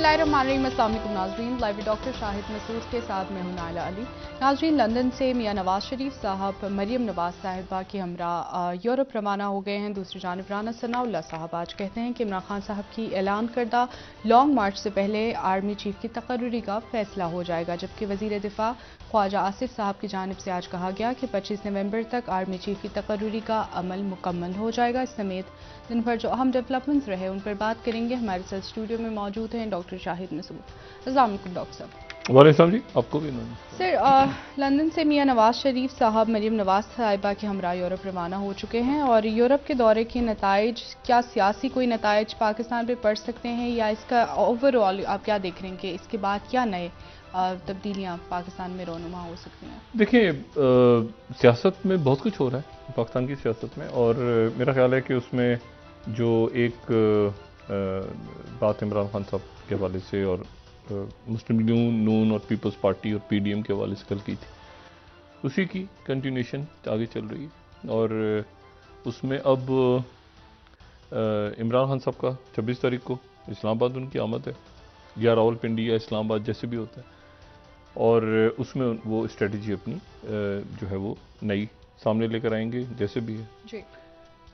बिस्मिल्लाहिर्रहमानिर्रहीम। अस्सलाम वालेकुम नाज़रीन, लाइव डॉक्टर शाहिद मसूद के साथ मैं हूं नाइला अली। नाज़रीन, लंदन से मियां नवाज शरीफ साहब मरियम नवाज साहिबा के हमरा यूरोप रवाना हो गए हैं। दूसरी जानिब राना सनाउल्लाह साहब आज कहते हैं कि इमरान खान साहब की ऐलान करदा लॉन्ग मार्च से पहले आर्मी चीफ की तकर्रुरी का फैसला हो जाएगा, जबकि वज़ीर दिफा ख्वाजा आसिफ साहब की जानिब से आज कहा गया कि 25 नवंबर तक आर्मी चीफ की तकर्रुरी का अमल मुकम्मल हो जाएगा। इस समेत दिन भर जो अहम डेवलपमेंट्स रहे उन पर बात करेंगे। हमारे साथ स्टूडियो में मौजूद हैं डॉक्टर शाहिद मसूद। अस्सलाम वालेकुम डॉक्टर साहब। वालेकुम जी, आपको भी सर, लंदन से मियां नवाज शरीफ साहब मरियम नवाज साहिबा के हमरा यूरोप रवाना हो चुके हैं और यूरोप के दौरे के नताइज, क्या सियासी कोई नताइज पाकिस्तान पर पड़ सकते हैं या इसका ओवरऑल आप क्या देख रहे हैं कि इसके बाद क्या नए तब्दीलियां पाकिस्तान में रोनुमा हो सकती हैं? देखिए, सियासत में बहुत कुछ हो रहा है पाकिस्तान की सियासत में, और मेरा ख्याल है कि उसमें जो एक बात इमरान खान साहब के हवाले से और मुस्लिम लीग नून और पीपल्स पार्टी और पीडीएम के हवाले से कल की थी, उसी की कंटिन्यूशन आगे चल रही है। और उसमें अब इमरान खान साहब का 26 तारीख को इस्लामाबाद उनकी आमद है, या रावलपिंडी या इस्लामाबाद जैसे भी होता है, और उसमें वो स्ट्रेटजी अपनी जो है वो नई सामने लेकर आएंगे जैसे भी है जी।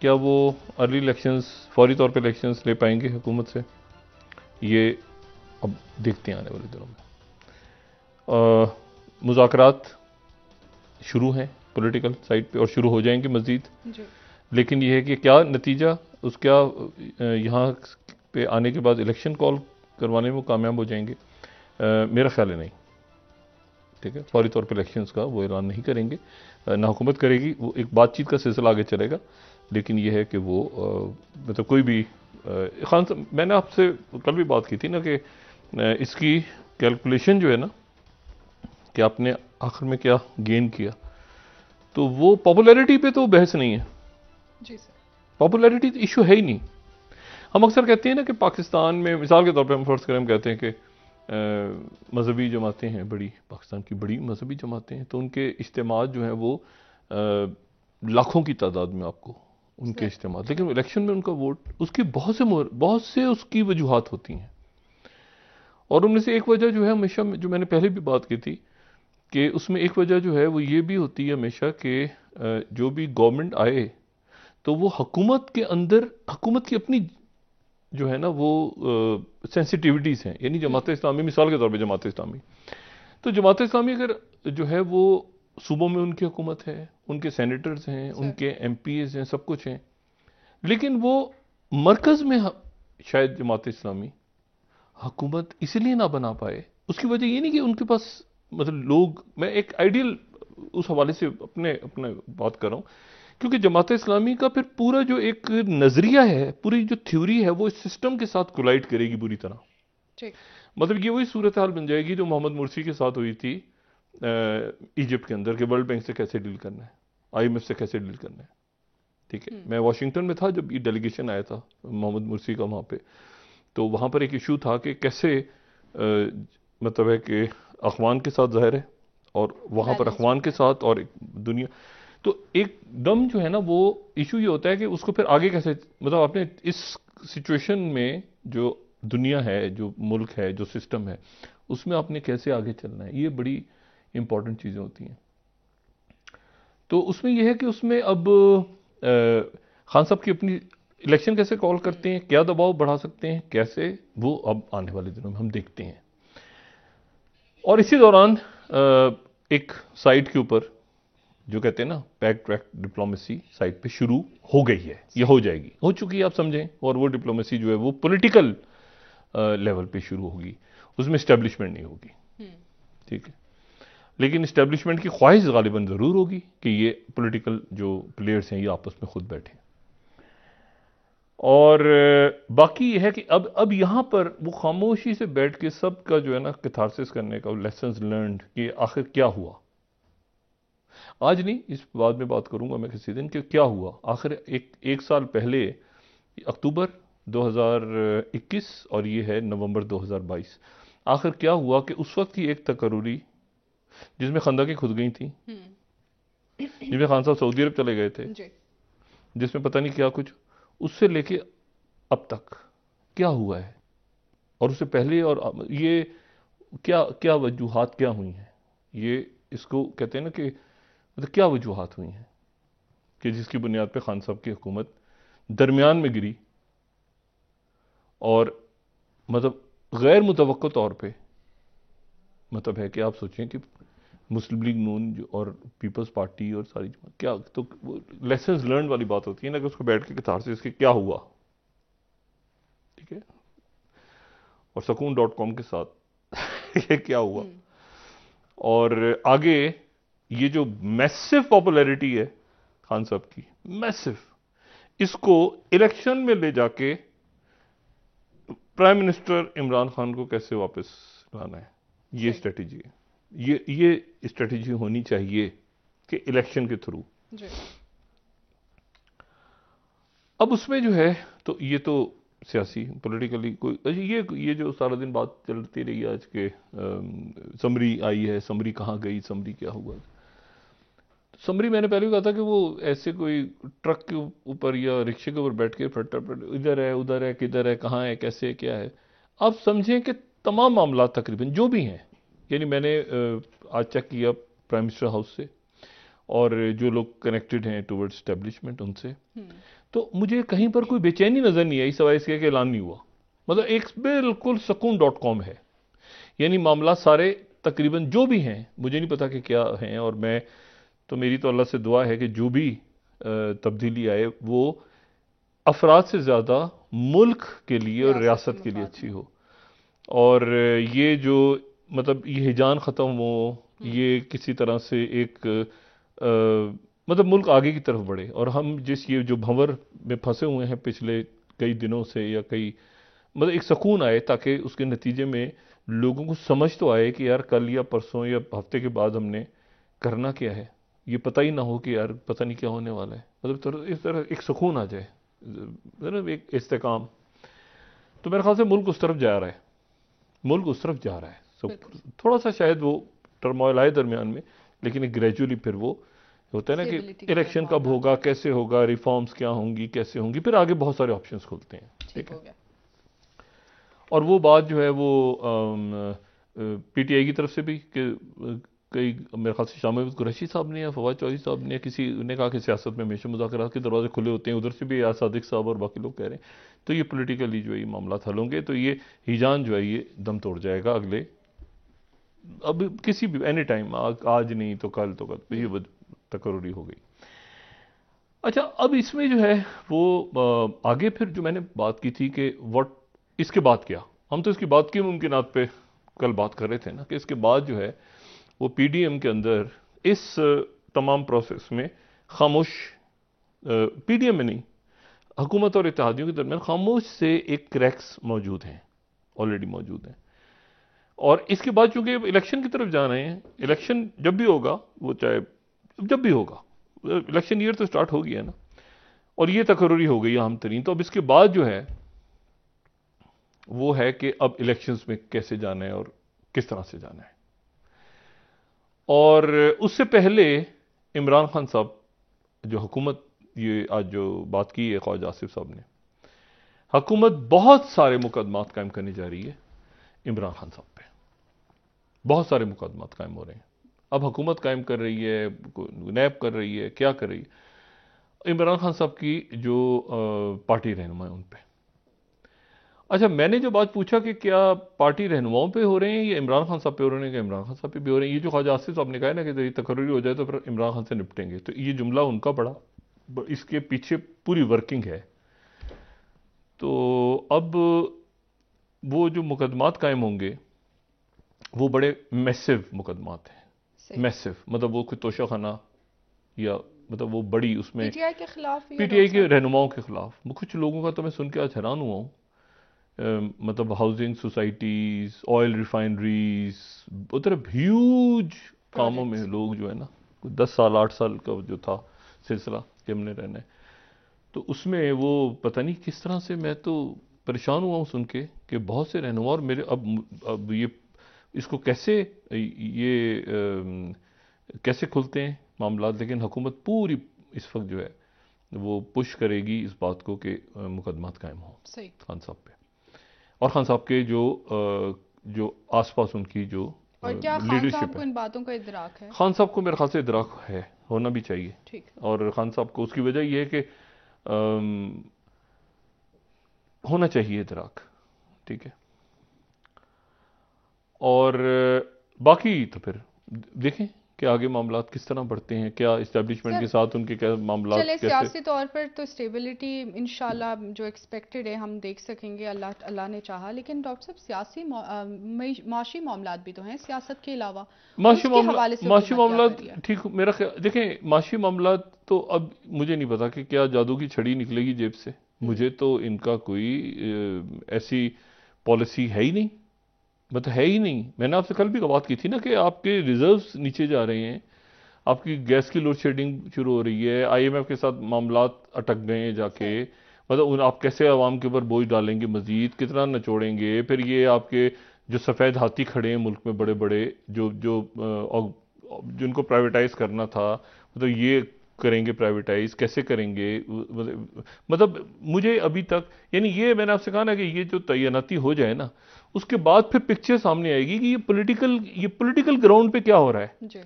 क्या वो अर्ली इलेक्शंस, फौरी तौर पे इलेक्शंस ले पाएंगे हुकूमत से, ये अब देखते हैं आने वाले दिनों में। मुज़ाकरात शुरू हैं पॉलिटिकल साइड पे और शुरू हो जाएंगे मज़ीद, लेकिन ये है कि क्या नतीजा उसका यहाँ पे आने के बाद इलेक्शन कॉल करवाने में कामयाब हो जाएंगे, मेरा ख्याल है नहीं। ठीक है, फौरी तौर पर इलेक्शंस का वो ऐलान नहीं करेंगे, ना हुकूमत करेगी, वो एक बातचीत का सिलसिला आगे चलेगा। लेकिन ये है कि वो मतलब कोई भी खान साहब, मैंने आपसे कल भी बात की थी ना कि इसकी कैलकुलेशन जो है ना कि आपने आखिर में क्या गेन किया, तो वो पॉपुलैरिटी पे तो बहस नहीं है जी सर। पॉपुलैरिटी इशू है ही नहीं। हम अक्सर कहते हैं ना कि पाकिस्तान में, मिसाल के तौर पे हम फर्ज करें, हम कहते हैं कि मजहबी जमातें हैं बड़ी, पाकिस्तान की बड़ी मजहबी जमातें हैं, तो उनके इज्तिमात जो हैं वो लाखों की तादाद में आपको उनके इज्तिमात, लेकिन इलेक्शन में उनका वोट, उसकी बहुत से उसकी वजूहात होती हैं। और उनमें से एक वजह जो है हमेशा, जो मैंने पहले भी बात की थी, कि उसमें एक वजह जो है वो ये भी होती है हमेशा कि जो भी गवर्नमेंट आए तो वो हुकूमत के अंदर, हुकूमत की अपनी जो है ना वो सेंसिटिविटीज़ हैं। यानी जमात इस्लामी, मिसाल के तौर पे जमात इस्लामी, तो जमात इस्लामी अगर जो है वो सूबों में उनकी हुकूमत है, उनके सेनेटर्स हैं, उनके एमपीएस हैं, सब कुछ हैं, लेकिन वो मरकज़ में शायद जमात इस्लामी हुकूमत इसलिए ना बना पाए, उसकी वजह ये नहीं कि उनके पास मतलब लोग, मैं एक आइडियल उस हवाले से अपने बात कर रहा हूँ, क्योंकि जमात इस्लामी का फिर पूरा जो एक नजरिया है, पूरी जो थ्योरी है, वो इस सिस्टम के साथ कोलाइड करेगी बुरी तरह। मतलब ये वही सूरत हाल बन जाएगी जो मोहम्मद मुर्सी के साथ हुई थी इजिप्ट के अंदर, कि वर्ल्ड बैंक से कैसे डील करना है, आईएमएफ से कैसे डील करना है। ठीक है, मैं वाशिंगटन में था जब ये डेलीगेशन आया था मोहम्मद मुर्सी का वहाँ पे, तो वहाँ पर एक इशू था कि कैसे मतलब है कि अखवान के साथ ज़ाहिर है, और वहाँ पर अखवान के साथ और दुनिया, तो एक दम जो है ना वो इशू ये होता है कि उसको फिर आगे कैसे, मतलब आपने इस सिचुएशन में जो दुनिया है, जो मुल्क है, जो सिस्टम है, उसमें आपने कैसे आगे चलना है, ये बड़ी इंपॉर्टेंट चीज़ें होती हैं। तो उसमें यह है कि उसमें अब खान साहब की अपनी इलेक्शन कैसे कॉल करते हैं, क्या दबाव बढ़ा सकते हैं, कैसे, वो अब आने वाले दिनों में हम देखते हैं। और इसी दौरान एक साइट के ऊपर जो कहते हैं ना पैक्ट ट्रैक डिप्लोमेसी साइट पे शुरू हो गई है, ये हो जाएगी, हो चुकी है आप समझें, और वो डिप्लोमेसी जो है वो पॉलिटिकल लेवल पे शुरू होगी, उसमें एस्टेब्लिशमेंट नहीं होगी। ठीक है, लेकिन एस्टेब्लिशमेंट की ख्वाहिश गालिबन जरूर होगी कि ये पॉलिटिकल जो प्लेयर्स हैं ये आपस में खुद बैठे। और बाकी ये है कि अब यहां पर वो खामोशी से बैठ के सबका जो है ना कैथारसिस करने का, लेसन्स लर्न्ड कि आखिर क्या हुआ, आज नहीं, इस बाद में बात करूंगा मैं किसी दिन कि क्या हुआ आखिर। एक साल पहले अक्टूबर 2021 और ये है नवंबर 2022, आखिर क्या हुआ कि उस वक्त की एक तकर्रुरी जिसमें खंदकें खुद गई थी, जिसमें खान साहब सऊदी अरब चले गए थे, जिसमें पता नहीं क्या कुछ, उससे लेके अब तक क्या हुआ है। और उससे पहले, और ये क्या क्या वजूहात क्या हुई हैं, ये इसको कहते हैं ना कि मतलब क्या वजूहात हुई हैं कि जिसकी बुनियाद पे खान साहब की हुकूमत दरमियान में गिरी और मतलब गैर मुतवक्को तौर पे, मतलब है कि आप सोचें कि मुस्लिम लीग नून और पीपल्स पार्टी और सारी क्या, तो लेसन्स लर्न वाली बात होती है ना कि उसको बैठ के कितार से इसके क्या हुआ, ठीक है, और सकून.com के साथ ये क्या हुआ, और आगे ये जो मैसिव पॉपुलैरिटी है खान साहब की, मैसिव, इसको इलेक्शन में ले जाके प्राइम मिनिस्टर इमरान खान को कैसे वापस लाना है, ये स्ट्रेटेजी है। ये स्ट्रेटेजी होनी चाहिए कि इलेक्शन के थ्रू। अब उसमें जो है तो ये तो सियासी पॉलिटिकली कोई ये जो सारा दिन बात चलती रही आज के समरी आई है, समरी कहाँ गई, समरी क्या हुआ। समरी मैंने पहले भी कहा था कि वो ऐसे कोई ट्रक के ऊपर या रिक्शे के ऊपर बैठ के फटाफट इधर है उधर है किधर है कहाँ है कैसे है क्या है। आप समझें कि तमाम मामला तकरीबन जो भी हैं, यानी मैंने आज चेक किया प्राइम मिनिस्टर हाउस से और जो लोग कनेक्टेड हैं टुवर्ड्स एस्टेब्लिशमेंट उनसे, तो मुझे कहीं पर कोई बेचैनी नजर नहीं आई सवाए इसके कि ऐलान नहीं हुआ। मतलब एक बिल्कुल सकून.com है, यानी मामला सारे तकरीबन जो भी हैं, मुझे नहीं पता कि क्या हैं, और मैं तो मेरी तो अल्लाह से दुआ है कि जो भी तब्दीली आए वो अफराद से ज़्यादा मुल्क के लिए और रियासत के लिए अच्छी हो, और ये जो मतलब ये हिजान ख़त्म हो, ये किसी तरह से एक मतलब मुल्क आगे की तरफ बढ़े, और हम जिस ये जो भंवर में फंसे हुए हैं पिछले कई दिनों से या कई, मतलब एक सुकून आए ताकि उसके नतीजे में लोगों को समझ तो आए कि यार कल या परसों या हफ्ते के बाद हमने करना क्या है, ये पता ही ना हो कि यार पता नहीं क्या होने वाला है। मतलब इस तरह एक सुकून आ जाए, एक इस्तेकाम। तो मेरे ख्याल से मुल्क उस तरफ जा रहा है, मुल्क उस तरफ जा रहा है। थोड़ा सा शायद वो टर्मोइल आए दरमियान में, लेकिन ग्रेजुअली फिर वो होता है ना कि इलेक्शन कब होगा, कैसे होगा, रिफॉर्म्स क्या होंगी, कैसे होंगी, फिर आगे बहुत सारे ऑप्शंस खुलते हैं, ठीक है। और वो बात जो है वो पीटीआई की तरफ से भी कई मेरे ख्याल से शामिल कुरैशी साहब ने या फवाद चौधरी साहब ने किसी ने कहा कि सियासत में हमेशा मुज़ाकरात के दरवाजे खुले होते हैं, उधर से भी सादिक साहब और बाकी लोग कह रहे हैं। तो ये पॉलिटिकली जो है ये मामला हल होंगे, तो ये हिजान जो है ये दम तोड़ जाएगा अगले, अब किसी भी एनी टाइम, आज नहीं तो कल ये तकर्री हो गई। अच्छा, अब इसमें जो है वो आगे फिर जो मैंने बात की थी कि व्हाट इसके बाद क्या, हम तो इसकी बात की मुमकिनात पे कल बात कर रहे थे ना कि इसके बाद जो है वो पीडीएम के अंदर इस तमाम प्रोसेस में खामोश, पीडीएम में नहीं हुकूमत और इत्तेहादियों के दरमियान खामोश से एक क्रैक्स मौजूद हैं, ऑलरेडी मौजूद हैं। और इसके बाद चूंकि इलेक्शन की तरफ जा रहे हैं, इलेक्शन जब भी होगा वो चाहे जब भी होगा, इलेक्शन ईयर तो स्टार्ट हो गया ना, और ये तकर्री हो गई आम तरीन। तो अब इसके बाद जो है वो है कि अब इलेक्शंस में कैसे जाना है और किस तरह से जाना है। और उससे पहले इमरान खान साहब जो हुकूमत, ये आज जो बात की है ख्वाजा आसिफ साहब ने, हुकूमत बहुत सारे मुकदमात कायम करने जा रही है इमरान खान साहब पे, बहुत सारे मुकदमात कायम हो रहे हैं। अब हुकूमत कायम कर रही है, नैब कर रही है, क्या कर रही है, इमरान खान साहब की जो पार्टी रहनुमा है उन पे। अच्छा, मैंने जो बात पूछा कि क्या पार्टी रहनुमाओं पे हो रहे हैं या इमरान खान साहब पे हो रहे हैं, कि इमरान खान साहब पे भी हो रहे हैं, ये जो ख्वाजा आसिफ साहब ने कहा है ना कि तकर्री हो जाए तो फिर इमरान खान से निपटेंगे, तो ये जुमला उनका पड़ा, इसके पीछे पूरी वर्किंग है। तो अब वो जो मुकदमात कायम होंगे वो बड़े मैसिव मुकदमात हैं, मैसिव, मतलब वो कोई तोशाखाना या मतलब वो बड़ी, उसमें पीटीआई के खिलाफ, पीटीआई के रहनुमाओं के खिलाफ। कुछ लोगों का तो मैं सुन के आज हैरान हुआ हूँ, मतलब हाउसिंग सोसाइटीज, ऑयल रिफाइनरीज, उधर ह्यूज कामों में लोग जो है ना, 10 साल 8 साल का जो था सिलसिला कि हमने रहना है, तो उसमें वो पता नहीं किस तरह से, मैं तो परेशान हुआ हूँ सुन के कि बहुत से रहनुमा, और मेरे अब ये इसको कैसे ये कैसे खुलते हैं मामला। लेकिन हुकूमत पूरी इस वक्त जो है वो पुश करेगी इस बात को कि मुकदमात कायम हो खान साहब पे। और खान साहब के जो आसपास उनकी जो और क्या खान लीडरशिप साहब को है। इन बातों का इदराक है? खान साहब को मेरे ख्याल से इदराक है, होना भी चाहिए। ठीक है। और खान साहब को उसकी वजह यह है कि होना चाहिए इदराक, ठीक है। और बाकी तो फिर देखें कि आगे मामलात किस तरह बढ़ते हैं, क्या इस्टेब्लिशमेंट के सर साथ उनके क्या मामलात चले, कैसे। सियासी तौर पर तो स्टेबिलिटी इंशाल्लाह जो एक्सपेक्टेड है हम देख सकेंगे, अल्लाह ने चाहा। लेकिन डॉक्टर साहब सियासी माशी मामलात भी तो हैं सियासत के अलावा, उसके हवाले से माशी हुकूमत क्या मामलात कर रही है? ठीक, मेरा ख्याल देखें, माशी मामलात तो अब मुझे नहीं पता कि क्या जादू की छड़ी निकलेगी जेब से। मुझे तो इनका कोई ऐसी पॉलिसी है ही नहीं, मतलब है ही नहीं। मैंने आपसे कल भी बात की थी ना कि आपके रिजर्व्स नीचे जा रहे हैं, आपकी गैस की लोड शेडिंग शुरू हो रही है, आईएमएफ के साथ मामलात अटक गए हैं जाके। मतलब आप कैसे आवाम के ऊपर बोझ डालेंगे, मजीद कितना नचोड़ेंगे। फिर ये आपके जो सफ़ेद हाथी खड़े हैं मुल्क में बड़े बड़े, जो जो जिनको प्राइवेटाइज करना था, मतलब ये करेंगे प्राइवेटाइज, कैसे करेंगे। मतलब मुझे अभी तक, यानी ये मैंने आपसे कहा ना कि ये जो तैनाती हो जाए ना, उसके बाद फिर पिक्चर सामने आएगी कि ये पॉलिटिकल ग्राउंड पे क्या हो रहा है जी।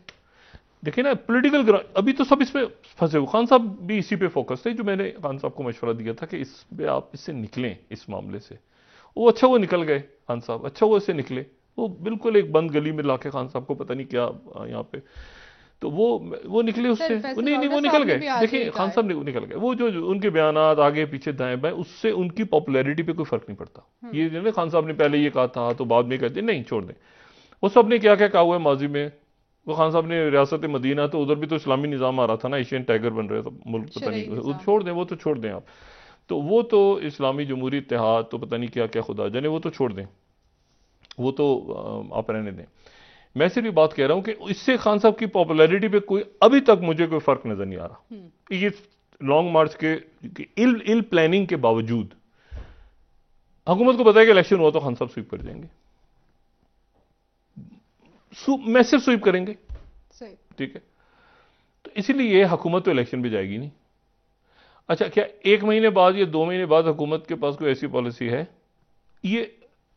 देखिए ना, पॉलिटिकल ग्राउंड अभी तो सब इसमें फंसे हुए। खान साहब भी इसी पे फोकस थे, जो मैंने खान साहब को मशवरा दिया था कि इस पे आप इससे निकलें, इस मामले से। वो निकल गए खान साहब, अच्छा वो इससे निकले। वो बिल्कुल एक बंद गली में लाके खान साहब को पता नहीं क्या यहाँ पे, तो वो निकले उससे। फैसल नहीं, पाउडर वो निकल साहब ने गए। भी आज देखिए यही कहा खान है। साहब निकल गए। वो जो उनके बयानात आगे पीछे दाएं बाएं, उससे उनकी पॉपुलैरिटी पे कोई फर्क नहीं पड़ता। ये जो ना खान साहब ने पहले ये कहा था तो बाद में कहते नहीं, छोड़ दें। वो सब ने क्या क्या कहा हुआ है माजी में। वो खान साहब ने रियासत मदीना, तो उधर भी तो इस्लामी निज़ाम आ रहा था ना, एशियन टाइगर बन रहे था मुल्क, पता शरई नहीं, वो निज़ाम। छोड़ दें, वो तो छोड़ दें आप। तो वो तो इस्लामी जमहूरी इत्तेहाद, तो पता नहीं क्या क्या खुदा जाने, वो तो छोड़ दें, वो तो आप रहने दें। मैं सिर्फ ये बात कह रहा हूं कि इससे खान साहब की पॉपुलैरिटी पे कोई अभी तक मुझे कोई फर्क नजर नहीं आ रहा। ये लॉन्ग मार्च के इल प्लानिंग के बावजूद हुकूमत को पता है कि इलेक्शन हुआ तो खान साहब स्वीप कर जाएंगे, मैसिव स्वीप करेंगे, सही। ठीक है। तो इसीलिए ये हुकूमत तो इलेक्शन भी जाएगी नहीं। अच्छा, क्या 1 महीने बाद या 2 महीने बाद हुकूमत के पास कोई ऐसी पॉलिसी है? ये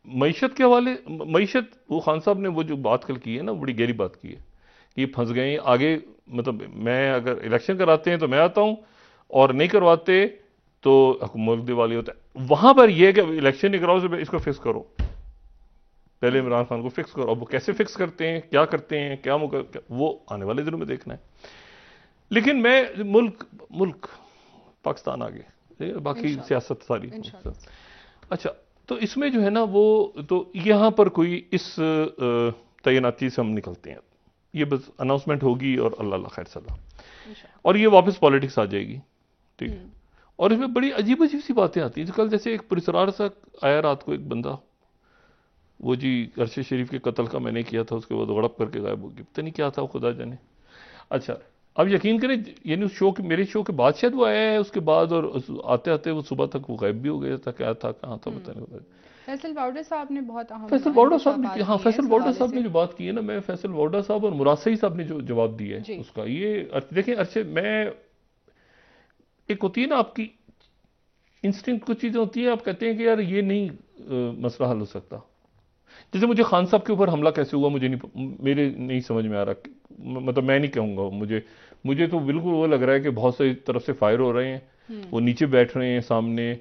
मईशत के हवाले, मईशत, वो खान साहब ने वो जो बात कल की है ना, बड़ी गहरी बात की है कि ये फंस गए आगे। मतलब मैं अगर इलेक्शन कराते हैं तो मैं आता हूं, और नहीं करवाते तो मुल्क दिवाली होता है। वहां पर यह कि इलेक्शन नहीं कराओ, से इसको फिक्स करो, पहले इमरान खान को फिक्स करो। अब वो कैसे फिक्स करते हैं, क्या करते हैं, क्या वो आने वाले दिनों में देखना है। लेकिन मैं मुल्क पाकिस्तान आगे, बाकी सियासत सारी। अच्छा, तो इसमें जो है ना, वो तो यहां पर कोई इस तैनाती से हम निकलते हैं, ये बस अनाउंसमेंट होगी और अल्लाह खैर सलाह, और ये वापस पॉलिटिक्स आ जाएगी, ठीक है। और इसमें बड़ी अजीब अजीब सी बातें आती हैं। कल जैसे एक पुरस्कार सा आया रात को, एक बंदा, वो जी अरशद शरीफ के कत्ल का मैंने किया था, उसके बाद गड़प करके गायब हो गया, पता नहीं क्या था वो, खुदा जाने। अच्छा, अब यकीन करें, यानी उस शो के, मेरे शो के बाद शायद वो आया है उसके बाद, और आते आते वो सुबह तक वो गायब भी हो गया था, क्या था कहाँ था पता नहीं। फैसल पाउडर साहब ने बहुत अहम फैसल पाउडर साहब ने, हाँ, इंकशाफात फैसल किए पाउडर हैं इस साहब ने हवाले जो बात की है ना, मैं फैसल पाउडर साहब और मुराद सईद साहब ने जो जवाब दिया है उसका, ये देखिए अरशद, मैं, एक होती है ना आपकी इंस्टिंक्ट, कुछ चीजें होती है, आप कहते हैं कि यार ये नहीं मसला हल हो सकता। जैसे मुझे खान साहब के ऊपर हमला कैसे हुआ, मेरे नहीं समझ में आ रहा। मतलब मैं नहीं कहूंगा, मुझे तो बिल्कुल वो लग रहा है कि बहुत सारी तरफ से फायर हो रहे हैं, वो नीचे बैठ रहे हैं सामने,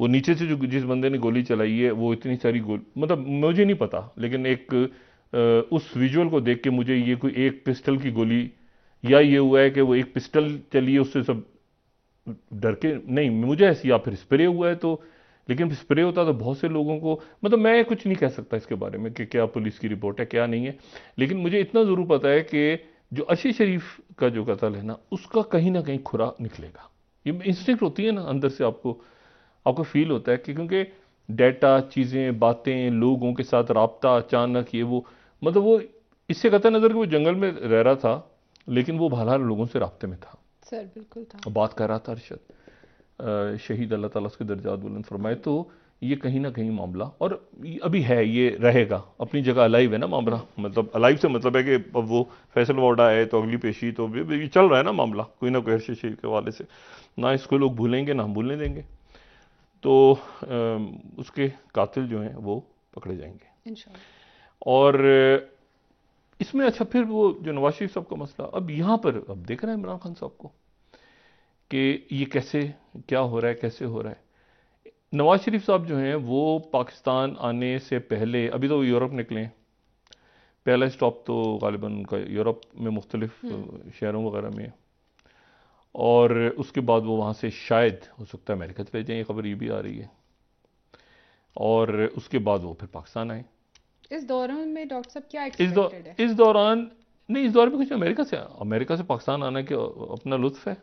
वो नीचे से जो जिस बंदे ने गोली चलाई है, वो इतनी सारी गोली, मतलब मुझे नहीं पता, लेकिन एक उस विजुअल को देख के मुझे ये कोई एक पिस्टल की गोली, या ये हुआ है कि वो एक पिस्टल चली है उससे सब डर के, नहीं मुझे ऐसी, या फिर स्प्रे हुआ है तो, लेकिन स्प्रे होता तो बहुत से लोगों को, मतलब मैं कुछ नहीं कह सकता इसके बारे में कि क्या पुलिस की रिपोर्ट है क्या नहीं है। लेकिन मुझे इतना जरूर पता है कि जो अरशद शरीफ का जो कत्ल है ना, उसका कहीं ना कहीं खुरा निकलेगा। ये इंस्टिंक्ट होती है ना अंदर से, आपको फील होता है कि, क्योंकि डेटा, चीजें, बातें, लोगों के साथ राब्ता अचानक, ये वो, मतलब वो इससे कतई नजर कि वो जंगल में रह रहा था, लेकिन वो भाला लोगों से राब्ते में था। सर बिल्कुल था, बात कर रहा था अरशद, शहीद अल्लाह ताला उसके दर्जात बुलंद फरमाए। तो ये कहीं ना कहीं मामला, और अभी है, ये रहेगा अपनी जगह, अलाइव है ना मामला। मतलब अलाइव से मतलब है कि अब वो फैसल वार्डा है तो अगली पेशी, तो ये चल रहा है ना मामला, कोई ना कोई अरशद शरीफ के हवाले से, ना इसको लोग भूलेंगे ना हम भूलने देंगे। तो उसके कातिल जो हैं वो पकड़े जाएंगे इंशाल्लाह। और इसमें अच्छा फिर वो जो नवाज शरीफ साहब का मसला, अब यहाँ पर अब देख रहे हैं इमरान खान साहब को कि ये कैसे क्या हो रहा है, कैसे हो रहा है। नवाज शरीफ साहब जो हैं वो पाकिस्तान आने से पहले, अभी तो यूरोप निकले हैं, पहला स्टॉप तो गालिबन उनका यूरोप में मुख्तलिफ शहरों वगैरह में है, और उसके बाद वो वहाँ से शायद हो सकता है अमेरिका चले जाएं, ये खबर ये भी आ रही है, और उसके बाद वो फिर पाकिस्तान आए। इस दौरान में डॉक्टर साहब क्या एक्सपेक्टेड है? इस दौरान नहीं, इस दौरान में कुछ अमेरिका से पाकिस्तान आने के अपना लुत्फ है।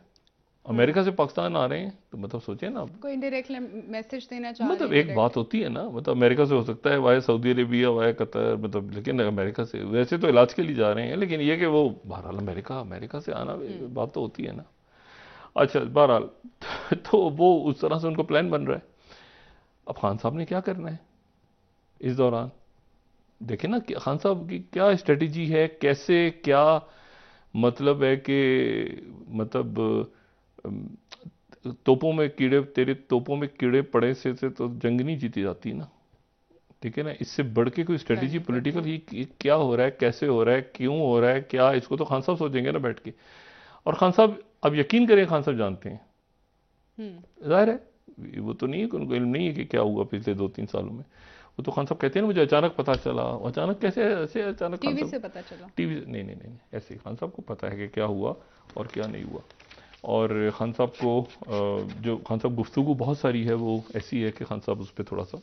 अमेरिका से पाकिस्तान आ रहे हैं तो मतलब सोचिए ना, आपको इनडायरेक्टली मैसेज देना चाह रहे हैं। मतलब एक बात होती है ना, मतलब अमेरिका से हो सकता है via Saudi Arabia, via Qatar, मतलब लेकिन अमेरिका से वैसे तो इलाज के लिए जा रहे हैं, लेकिन ये कि वो बहरहाल अमेरिका से आना बात तो होती है ना। अच्छा बहरहाल तो वो उस तरह से उनको प्लान बन रहा है। अब खान साहब ने क्या करना है इस दौरान, देखें ना कि खान साहब की क्या स्ट्रेटजी है, कैसे क्या मतलब है कि मतलब तोपों में कीड़े, तेरे तोपों में कीड़े पड़े से तो जंग नहीं जीती जाती ना, ठीक है ना। इससे बढ़ के कोई स्ट्रेटजी पॉलिटिकल ही क्या हो रहा है, कैसे हो रहा है, क्यों हो रहा है, क्या, इसको तो खान साहब सोचेंगे ना बैठ के। और खान साहब, अब यकीन करें, खान साहब जानते हैं, जाहिर है वो तो नहीं है कि उनको इल्म नहीं है कि क्या हुआ पिछले 2-3 सालों में। वो तो खान साहब कहते हैं ना मुझे अचानक पता चला, अचानक कैसे, ऐसे अचानक टीवी से पता चला, टीवी से नहीं, ऐसे खान साहब को पता है कि क्या हुआ और क्या नहीं हुआ। और खान साहब को जो खान साहब गुफ्तगू बहुत सारी है वो ऐसी है कि खान साहब उस पर थोड़ा सा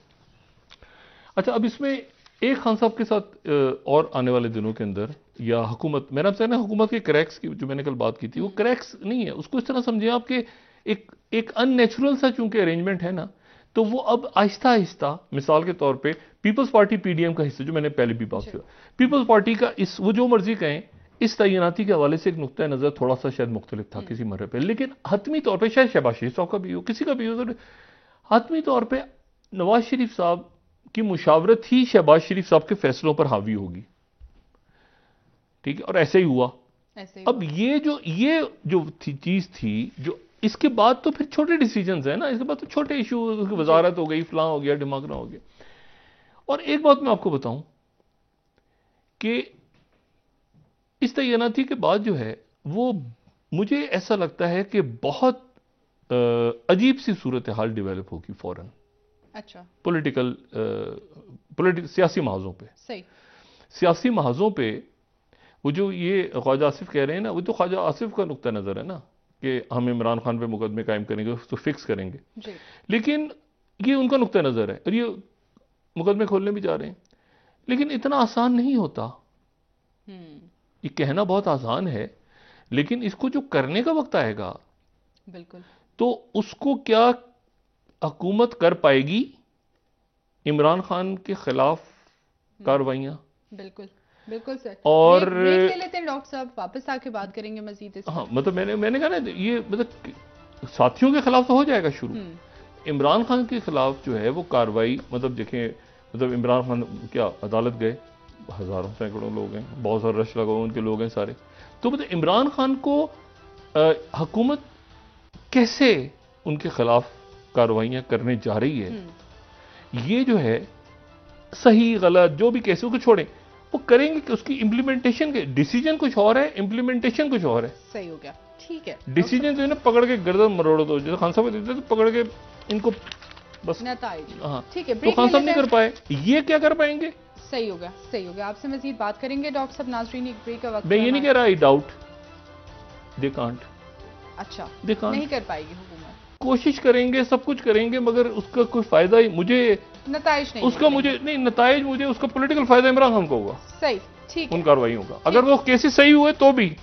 अच्छा। अब इसमें एक खान साहब के साथ और आने वाले दिनों के अंदर या हुकूमत, मैंने आपसे ना हुकूमत के क्रैक्स की जो मैंने कल बात की थी, वो क्रैक्स नहीं है, उसको इस तरह समझे आप कि एक अननेचुरल सा चूंकि अरेंजमेंट है ना, तो वो अब आहिस्ता आहिस्ता, मिसाल के तौर पे पीपल्स पार्टी पीडीएम का हिस्सा, जो मैंने पहले भी बात किया, पीपल्स पार्टी का इस वो जो मर्जी कहें, इस तैनाती के हवाले से एक नुक्ता नज़र थोड़ा सा शायद मुख्तलिफ था किसी मर्रे पे, लेकिन हतमी तौर पे शायद शहबाज शरीफ साहब का भी हो, किसी का भी हो, हतमी तौर पे नवाज शरीफ साहब की मुशावरत ही शहबाज शरीफ साहब के फैसलों पर हावी होगी, ठीक है। और ऐसे ही हुआ। अब ये जो चीज थी, जो इसके बाद तो फिर छोटे डिसीजंस है ना, इसके बाद तो छोटे इशू, वजारत हो गई, फलां हो गया, ढिमाकना हो गया। और एक बात मैं आपको बताऊं कि इस तैनाती के बाद जो है वो, मुझे ऐसा लगता है कि बहुत अजीब सी सूरत हाल डेवलप होगी फौरन। अच्छा, पॉलिटिकल सियासी महाजों पे, सही सियासी महाजों पे वो जो ये ख्वाजा आसिफ कह रहे हैं ना, वो तो ख्वाजा आसिफ का नुक्ता नजर है ना कि हम इमरान खान पे मुकदमे कायम करेंगे, उसको फिक्स करेंगे जी। लेकिन ये उनका नुक्ता नजर है और ये मुकदमे खोलने भी जा रहे हैं, लेकिन इतना आसान नहीं होता। ये कहना बहुत आसान है, लेकिन इसको जो करने का वक्त आएगा, बिल्कुल, तो उसको क्या हुकूमत कर पाएगी इमरान खान के खिलाफ कार्रवाइयां? बिल्कुल बिल्कुल सर। और ब्रेक ले लेते हैं डॉक्टर साहब, वापस आके बात करेंगे मजीद। हाँ, मतलब मैंने कहा ना, ये मतलब साथियों के खिलाफ तो हो जाएगा शुरू, इमरान खान के खिलाफ जो है वो कार्रवाई, मतलब देखें, मतलब इमरान खान क्या अदालत गए, हजारों सैकड़ों लोग हैं, बहुत सारा रश लगा हुआ, उनके लोग हैं सारे, तो मतलब इमरान खान को हुकूमत कैसे उनके खिलाफ कार्रवाइयां करने जा रही है, ये जो है सही गलत जो भी केस, उसको छोड़ें, वो करेंगे कि उसकी इंप्लीमेंटेशन के डिसीजन कुछ और है, इंप्लीमेंटेशन कुछ और है। सही हो गया, ठीक है। डिसीजन जो है ना, पकड़ के गर्दन मरोड़ दो, जैसे खान साहब देते तो पकड़ के इनको बस, हाँ ठीक है। तो खान साहब नहीं कर पाए, ये क्या कर पाएंगे? सही हो गया, सही हो गया। आपसे मजीद बात करेंगे डॉक्टर साहब। नाज़रीन, एक ब्रेक का वक्त। मैं ये नहीं कह रहा आई डाउट, दे कांट, अच्छा दे कांट, नहीं कर पाएगी हुकूमत, कोशिश करेंगे, सब कुछ करेंगे, मगर उसका कोई फायदा ही मुझे, नताइज नहीं उसका, मुझे नहीं नताइज, मुझे उसका पॉलिटिकल फायदा इमरान खान को होगा। सही, ठीक है, उन कार्रवाइयों का, अगर वो केसेस सही हुए तो भी।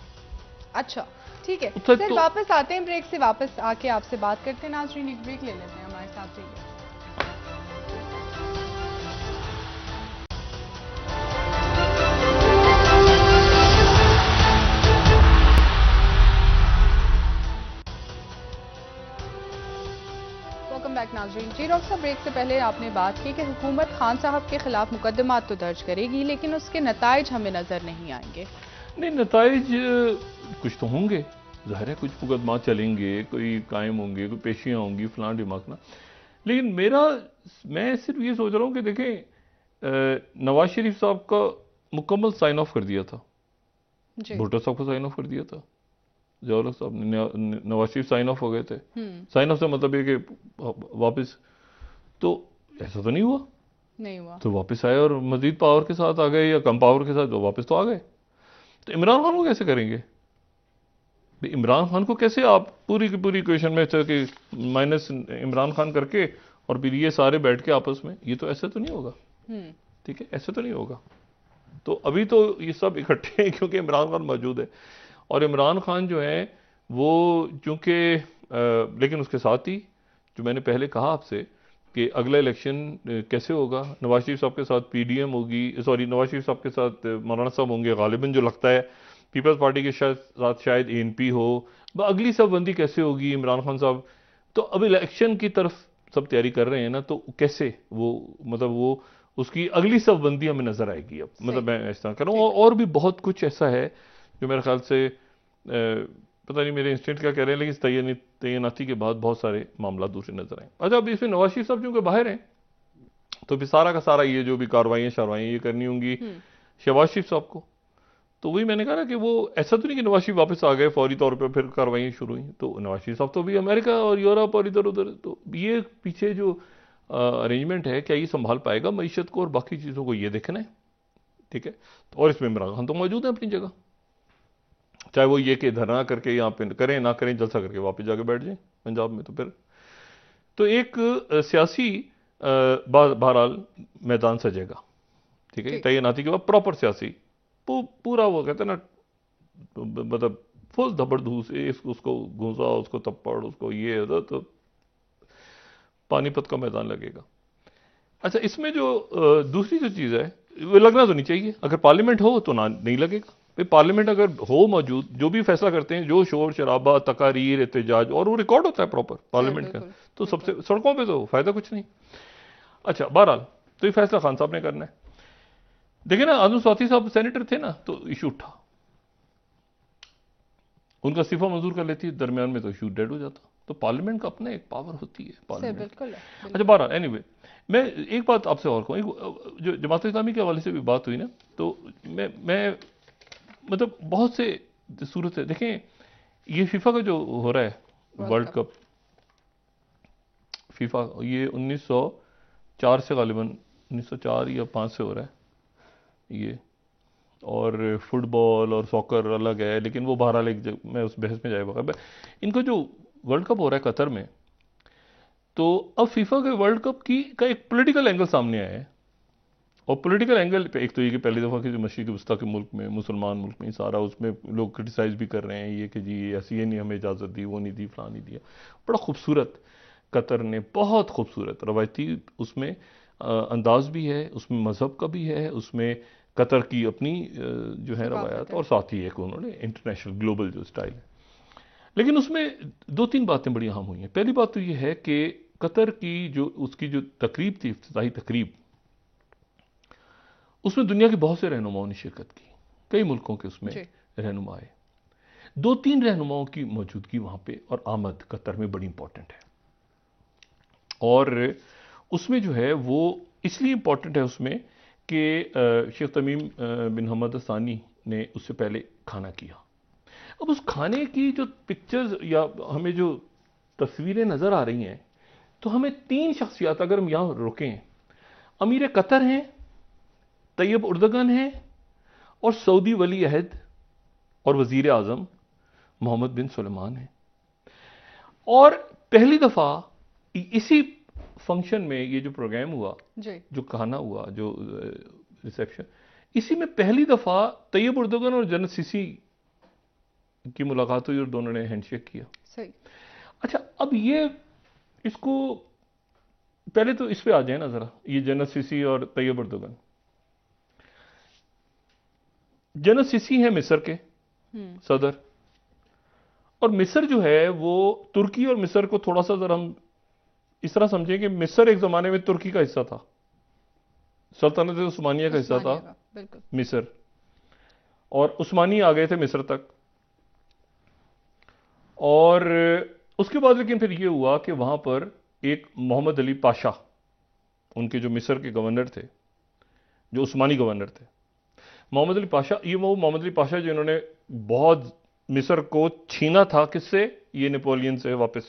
अच्छा ठीक है सर, वापस आते हैं ब्रेक से, वापस आके आपसे बात करते हैं। नाज़रीन, एक ब्रेक ले लेते हैं, हमारे साथ रहिए। नाज़रीन, जी डॉक्टर साहब, ब्रेक से पहले आपने बात की कि हुकूमत खान साहब के खिलाफ मुकदमात तो दर्ज करेगी, लेकिन उसके नताइज हमें नजर नहीं आएंगे। नहीं, नताइज कुछ तो होंगे, जाहिर है कुछ मुकदमा चलेंगे, कोई कायम होंगे, कोई पेशियां होंगी, फलां ढिमाकना, लेकिन मैं सिर्फ ये सोच रहा हूं कि देखें, नवाज शरीफ साहब का मुकम्मल साइन ऑफ कर दिया था, जी। भुट्टो साहब को साइन ऑफ कर दिया था, जवाहर साहब ने, नवाज शरीफ साइन ऑफ हो गए थे। साइन ऑफ से मतलब ये कि वापस, तो ऐसा तो नहीं हुआ, नहीं हुआ। तो वापस आए और मजीद पावर के साथ आ गए या कम पावर के साथ, तो वापस तो आ गए। तो इमरान खान को कैसे करेंगे? इमरान खान को कैसे आप पूरी की पूरी इक्वेशन में कि माइनस इमरान खान करके और फिर ये सारे बैठ के आपस में, ये तो ऐसे तो नहीं होगा। ठीक है, ऐसे तो नहीं होगा। तो अभी तो ये सब इकट्ठे हैं क्योंकि इमरान खान मौजूद है, और इमरान खान जो है वो चूंकि लेकिन उसके साथ ही जो मैंने पहले कहा आपसे कि अगला इलेक्शन कैसे होगा, नवाज शरीफ साहब के साथ पीडीएम होगी, सॉरी नवाज शरीफ साहब के साथ मौलाना साहब होंगे गालिबन, जो लगता है पीपल्स पार्टी के साथ शायद एएनपी हो, अगली सबबंदी कैसे होगी इमरान खान साहब। तो अब इलेक्शन की तरफ सब तैयारी कर रहे हैं ना, तो कैसे वो मतलब वो उसकी अगली सबबंदी हमें नजर आएगी। अब मतलब मैं इस तरह कर रहा हूँ, और भी बहुत कुछ ऐसा है जो मेरे ख्याल से पता नहीं मेरे इंस्टेंट क्या कह रहे हैं, लेकिन तैनाती के बाद बहुत सारे मामला दूसरे नजर आए। अच्छा, अब इसमें नवाज शरीफ साहब चूंकि बाहर हैं, तो फिर सारा का सारा ये जो भी कार्रवाइयां ये करनी होंगी शहबाज शरीफ साहब को। तो वही मैंने कहा ना कि वो ऐसा तो नहीं कि नवाज शरीफ वापस आ गए फौरी तौर पे फिर कार्रवाई शुरू हुई। तो नवाज शरीफ साहब तो भी अमेरिका और यूरोप और इधर उधर, तो ये पीछे जो अरेंजमेंट है क्या ये संभाल पाएगा मईशत को और बाकी चीजों को, ये देखना है। ठीक है, तो और इसमें इमरान खान तो मौजूद है अपनी जगह, चाहे वो ये कि धरना करके यहाँ पे करें ना करें, जलसा करके वापस जाके बैठ जाए पंजाब में। तो फिर तो एक सियासी बहरहाल मैदान सजेगा। ठीक है, तैनाती के बाद प्रॉपर सियासी पूरा वो कहते हैं ना, मतलब फुल धबड़धूस, उसको घूसा, उसको थप्पड़, उसको ये तो पानीपत का मैदान लगेगा। अच्छा, इसमें जो दूसरी जो चीज है वो लगना तो नहीं चाहिए, अगर पार्लियामेंट हो तो ना नहीं लगेगा भाई। पार्लियामेंट अगर हो मौजूद, जो भी फैसला करते हैं, जो शोर शराबा तकारीर एहतजाज, और वो रिकॉर्ड होता है प्रॉपर पार्लियामेंट का, तो सबसे सड़कों पे तो फायदा कुछ नहीं। अच्छा, बहरहाल तो ये फैसला खान साहब ने करना है। देखिए ना, आजम स्वाति साहब सेनेटर थे ना, तो इशू उठा, उनका इस्तीफा मंजूर कर लेती, दरमियान में तो इशू डेड हो जाता। तो पार्लियामेंट का अपना एक पावर होती है पार्लियामेंट। बिल्कुल। अच्छा, बहरहाल एनीवे, मैं एक बात आपसे और कहूँ, जो जमात इस्लामी के हवाले से भी बात हुई ना, तो मैं मतलब बहुत से सूरत है। देखें, ये फीफा का जो हो रहा है वर्ल्ड कप, फीफा ये 1904 से गालिबन 1904 या 5 से हो रहा है ये, और फुटबॉल और सॉकर अलग है, लेकिन वो बहरहाल मैं उस बहस में जाएगा। इनको जो वर्ल्ड कप हो रहा है कतर में, तो अब फीफा के वर्ल्ड कप का एक पॉलिटिकल एंगल सामने आया है। और पॉलिटिकल एंगल पे एक तो ये कि पहली दफ़ा किसी मशरिक़ी वस्ता के मुल्क में, मुसलमान मुल्क में सारा, उसमें लोग क्रिटिसाइज भी कर रहे हैं ये कि जी ऐसी ये नहीं हमें इजाज़त दी, वो नहीं दी, फलां नहीं दिया। बड़ा खूबसूरत कतर ने, बहुत खूबसूरत रवायती उसमें अंदाज भी है, उसमें मजहब का भी है, उसमें कतर की अपनी जो है रवायात, और साथ ही एक उन्होंने इंटरनेशनल ग्लोबल जो स्टाइल है। लेकिन उसमें दो तीन बातें बड़ी अहम हुई हैं। पहली बात तो ये है कि कतर की जो उसकी जो तकरीब थी, इफ्तिताही तकरीब, उसमें दुनिया के बहुत से रहनुमाओं ने शिरकत की, कई मुल्कों के उसमें रहनुमा आए। दो तीन रहनुमाओं की मौजूदगी वहां पे और आमद कतर में बड़ी इंपॉर्टेंट है। और उसमें जो है वो इसलिए इंपॉर्टेंट है उसमें कि शेख तमीम बिन हमद सानी ने उससे पहले खाना किया। अब उस खाने की जो पिक्चर्स या हमें जो तस्वीरें नजर आ रही हैं, तो हमें तीन शख्सियत अगर हम यहां रुकें, अमीर कतर हैं, तैयब उर्दगन हैं, और सऊदी वली अहद और वजीर आजम मोहम्मद बिन सुलेमान हैं। और पहली दफा इसी फंक्शन में ये जो प्रोग्राम हुआ, जो खाना हुआ, जो रिसेप्शन, इसी में पहली दफा तैयब उर्दगन और जनरल सीसी की मुलाकात हुई और दोनों ने हैंडशेक किया। सही। अच्छा, अब ये इसको पहले तो इस पे आ जाए ना जरा, ये जनरल सीसी और तैयब उर्दगन। जनरल सीसी है मिस्र के सदर, और मिस्र जो है वो तुर्की और मिस्र को थोड़ा सा जरा हम इस तरह समझें कि मिस्र एक जमाने में तुर्की का हिस्सा था, सल्तनत उस्मानिया का हिस्सा था मिस्र, और उस्मानी आ गए थे मिस्र तक। और उसके बाद लेकिन फिर ये हुआ कि वहां पर एक मोहम्मद अली पाशा, उनके जो मिस्र के गवर्नर थे, जो उस्मानी गवर्नर थे, मोहम्मद अली पाशा, ये वो मोहम्मद अली पाशा जिन्होंने बहुत मिस्र को छीना था किससे, ये नेपोलियन से वापस,